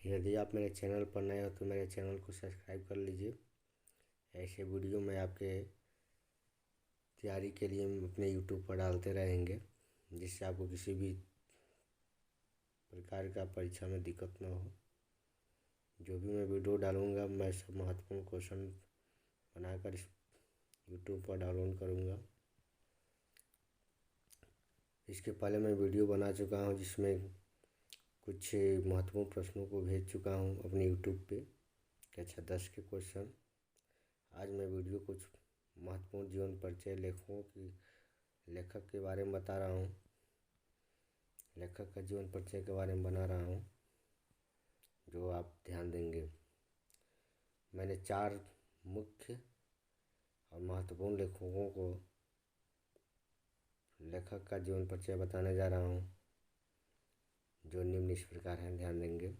यदि आप मेरे चैनल पर नए हो तो मेरे चैनल को सब्सक्राइब कर लीजिए। ऐसे वीडियो मैं आपके तैयारी के लिए अपने यूट्यूब पर डालते रहेंगे, जिससे आपको किसी भी प्रकार का परीक्षा में दिक्कत ना हो। जो भी मैं वीडियो डालूँगा मैं सब महत्वपूर्ण क्वेश्चन बनाकर इस यूट्यूब पर डाउनलोड करूँगा। इसके पहले मैं वीडियो बना चुका हूँ जिसमें कुछ महत्वपूर्ण प्रश्नों को भेज चुका हूँ अपने यूट्यूब पे, कक्षा 10 के क्वेश्चन। आज मैं वीडियो कुछ महत्वपूर्ण जीवन परिचय लेखक के बारे में बता रहा हूँ। लेखक का जीवन परिचय के बारे में बना रहा हूँ, जो आप ध्यान देंगे। मैंने 4 मुख्य और महत्वपूर्ण लेखक का जीवन परिचय बताने जा रहा हूँ, जो निम्न इस प्रकार हैं, ध्यान देंगे।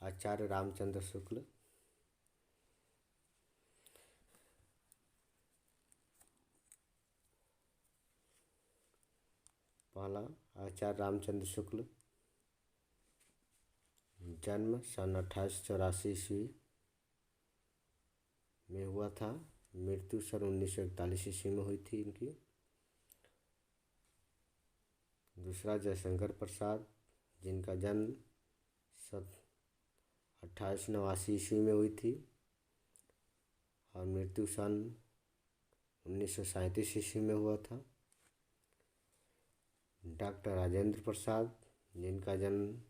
आचार्य रामचंद्र शुक्ल, पहला आचार्य रामचंद्र शुक्ल, जन्म सन 1884 ईस्वी में हुआ था। मृत्यु सन 1941 ईस्वी में हुई थी इनकी। दूसरा जयशंकर प्रसाद, जिनका जन्म सन 1889 ईस्वी में हुई थी और मृत्यु सन 1937 ईस्वी में हुआ था। डॉक्टर राजेंद्र प्रसाद, जिनका जन्म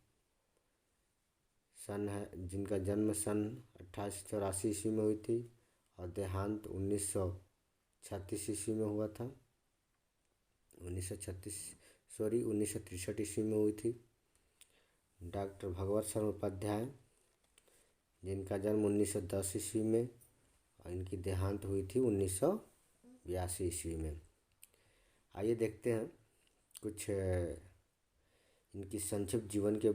सन 1884 ईस्वी में हुई थी और देहांत 1936 ईस्वी में हुआ था। 1963 ईस्वी में हुई थी। डॉक्टर भगवत शरण उपाध्याय, जिनका जन्म 1910 ईस्वी में और इनकी देहांत हुई थी 1982 ईस्वी में। आइए देखते हैं कुछ इनकी संक्षिप्त जीवन के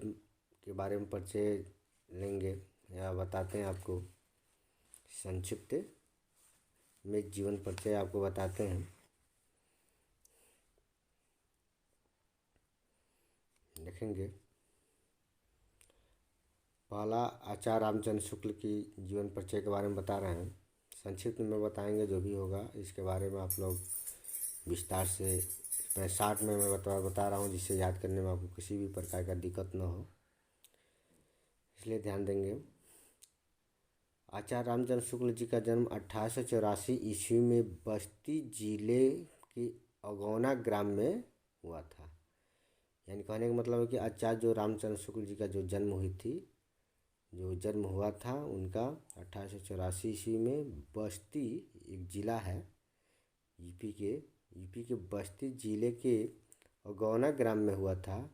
बारे में परिचय लेंगे या बताते हैं आपको। संक्षिप्त में जीवन परिचय आपको बताते हैं। देखेंगे, पहला आचार्य रामचंद्र शुक्ल की जीवन परिचय के बारे में बता रहे हैं। संक्षिप्त में बताएंगे जो भी होगा, इसके बारे में आप लोग विस्तार से शॉर्ट में मैं बता रहा हूँ, जिससे याद करने में आपको किसी भी प्रकार का दिक्कत न हो, इसलिए ध्यान देंगे। आचार्य रामचंद्र शुक्ल जी का जन्म 1884 ईस्वी में बस्ती जिले के अगौना ग्राम में हुआ था। यानी कहने का मतलब है कि आचार्य जो रामचंद्र शुक्ल जी का जो जन्म हुआ था उनका 1884 ईस्वी में बस्ती, एक ज़िला है यूपी के बस्ती ज़िले के अगौना ग्राम में हुआ था।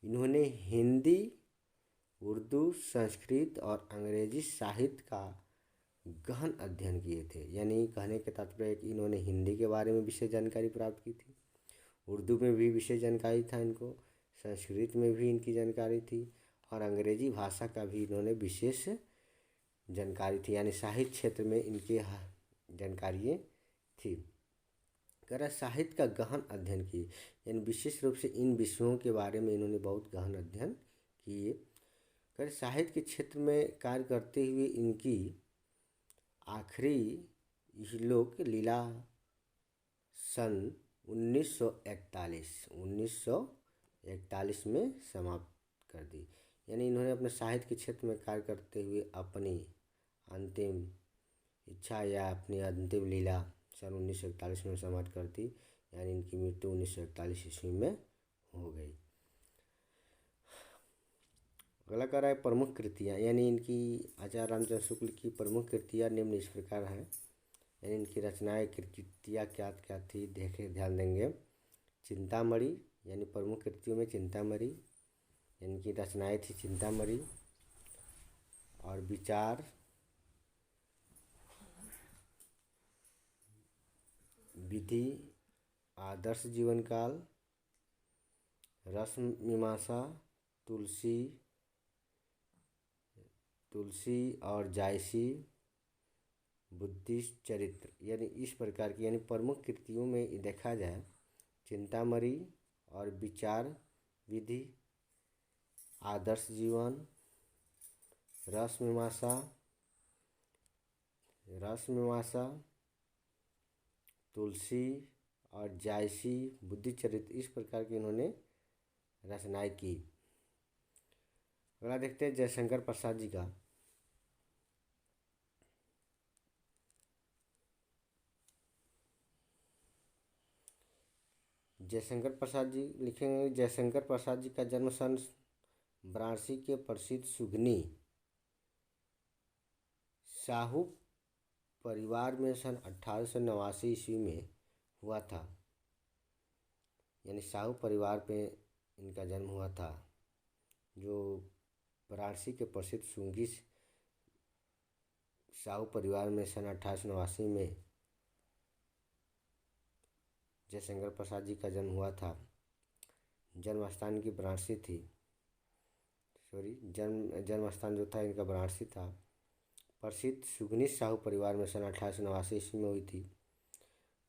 इन्होंने हिंदी, उर्दू, संस्कृत और अंग्रेजी साहित्य का गहन अध्ययन किए थे। यानी कहने के तात्पर्य है कि इन्होंने हिंदी के बारे में विशेष जानकारी प्राप्त की थी, उर्दू में भी विशेष जानकारी था इनको, संस्कृत में भी इनकी जानकारी थी और अंग्रेजी भाषा का भी इन्होंने विशेष जानकारी थी। यानी साहित्य क्षेत्र में इनके जानकारियाँ थी। कह रहा साहित्य का गहन अध्ययन किए, यानी विशेष रूप से इन विषयों के बारे में इन्होंने बहुत गहन अध्ययन किए। कह रहे साहित्य के क्षेत्र में कार्य करते हुए इनकी आखिरी लोक लीला सन 1941 में समाप्त कर दी। यानी इन्होंने अपने साहित्य के क्षेत्र में कार्य करते हुए अपनी अंतिम इच्छा या अपनी अंतिम लीला सन 1941 में समाप्त कर दी। यानी इनकी मृत्यु 1941 ईस्वी में हो गई। अगला कह रहा है प्रमुख कृतियाँ, यानी इनकी आचार्य रामचंद्र शुक्ल की प्रमुख कृतियाँ निम्न इस प्रकार हैं। यानी इनकी रचनाएं कृतियाँ क्या क्या थी, ध्यान देंगे। चिंतामणि, यानी प्रमुख कृतियों में चिंतामणि, इनकी रचनाएं थी चिंतामणि और विचार, विधि, आदर्श जीवन काल, रस मीमांसा, तुलसी और जायसी, बुद्धिस्ट चरित्र। यानी इस प्रकार की, यानी प्रमुख कृतियों में देखा जाए चिंतामणि और विचार, विधि, आदर्श जीवन, रस मीमांसा, तुलसी और जायसी, बुद्धिचरित्र, इस प्रकार की इन्होंने रचनाएं की। अगला देखते हैं जयशंकर प्रसाद जी का। जयशंकर प्रसाद जी लिखेंगे। जयशंकर प्रसाद जी का जन्म सन वाराणसी के प्रसिद्ध सुगनी साहू परिवार में सन 1889 ईस्वी में हुआ था। यानी साहू परिवार पे इनका जन्म हुआ था, जो वाराणसी के प्रसिद्ध सुंगी साहू परिवार में सन 1889 में जयशंकर प्रसाद जी का जन्म हुआ था। जन्म स्थान की वाराणसी थी, जन्म स्थान जो था इनका वाराणसी था। प्रसिद्ध सुगनी साहू परिवार में सन 1889 ईस्वी में हुई थी।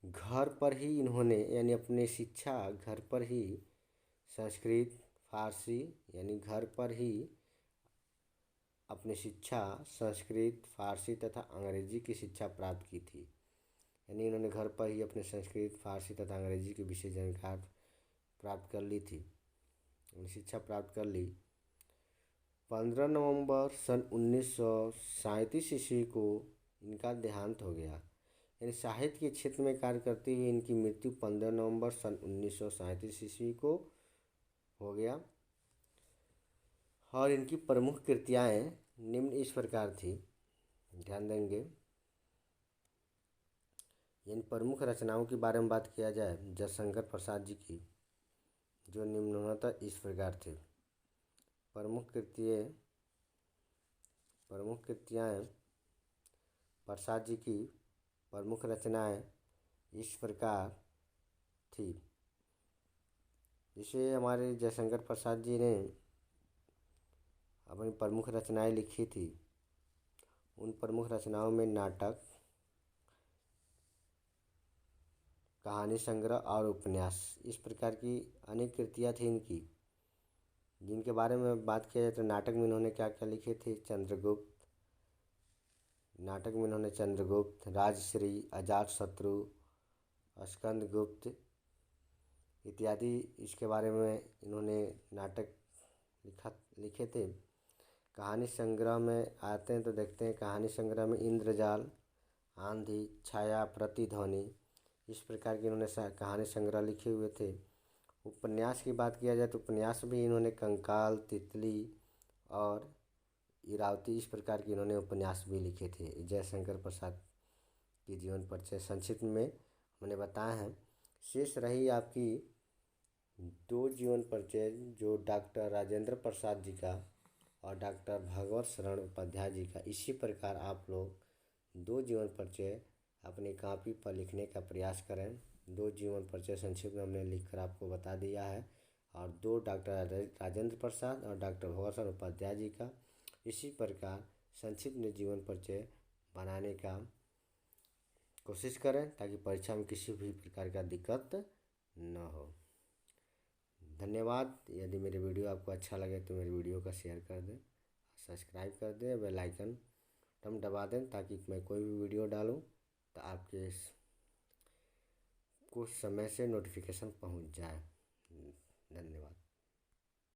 घर पर ही इन्होंने यानी अपनी शिक्षा घर पर ही संस्कृत, फारसी, यानी घर पर ही अपनी शिक्षा संस्कृत, फारसी तथा अंग्रेजी की शिक्षा प्राप्त की थी। यानी इन्होंने घर पर ही अपने संस्कृत, फारसी तथा अंग्रेजी की विशेष जानकारी प्राप्त कर ली थी, शिक्षा प्राप्त कर ली। 15 नवंबर सन 1937 ईस्वी को इनका देहांत हो गया। यानी साहित्य के क्षेत्र में कार्य करते हुए इनकी मृत्यु 15 नवंबर सन 1937 ईस्वी को हो गया। और इनकी प्रमुख कृतियाँ निम्न इस प्रकार थी, ध्यान देंगे। इन प्रमुख रचनाओं के बारे में बात किया जाए जयशंकर प्रसाद जी की, जो निम्नतः इस प्रकार थे। प्रमुख कृतियाँ प्रसाद जी की प्रमुख रचनाएं इस प्रकार थी। जिसे हमारे जयशंकर प्रसाद जी ने अपनी प्रमुख रचनाएं लिखी थी, उन प्रमुख रचनाओं में नाटक, कहानी संग्रह और उपन्यास, इस प्रकार की अनेक कृतियाँ थी इनकी। जिनके बारे में बात किया जाए तो नाटक में इन्होंने क्या क्या लिखे थे। नाटक में इन्होंने चंद्रगुप्त, राजश्री, अजातशत्रु, स्कंदगुप्त इत्यादि इसके बारे में इन्होंने नाटक लिखे थे। कहानी संग्रह में आते हैं तो देखते हैं कहानी संग्रह में इंद्रजाल, आंधी, छाया, प्रतिध्वनि, इस प्रकार के इन्होंने कहानी संग्रह लिखे हुए थे। उपन्यास की बात किया जाए तो उपन्यास भी इन्होंने कंकाल, तितली और इरावती, इस प्रकार के इन्होंने उपन्यास भी लिखे थे। जयशंकर प्रसाद की जीवन परिचय संक्षिप्त में हमने बताया है। शेष रही आपकी दो जीवन परिचय, जो डॉक्टर राजेंद्र प्रसाद जी का और डॉक्टर भगवत शरण उपाध्याय जी का। इसी प्रकार आप लोग दो जीवन परिचय अपनी कॉपी पर लिखने का प्रयास करें। दो जीवन परिचय संक्षिप्त में हमने लिखकर आपको बता दिया है, और दो डॉक्टर राजेंद्र प्रसाद और डॉक्टर भगवत शरण उपाध्याय जी का। इसी प्रकार संक्षिप्त में जीवन परिचय बनाने का कोशिश करें, ताकि परीक्षा में किसी भी प्रकार का दिक्कत न हो। धन्यवाद। यदि मेरे वीडियो आपको अच्छा लगे तो मेरे वीडियो का शेयर कर दें, सब्सक्राइब कर दें, बेल आइकन दबा दें, ताकि मैं कोई भी वीडियो डालूं तो आपके कुछ समय से नोटिफिकेशन पहुंच जाए। धन्यवाद।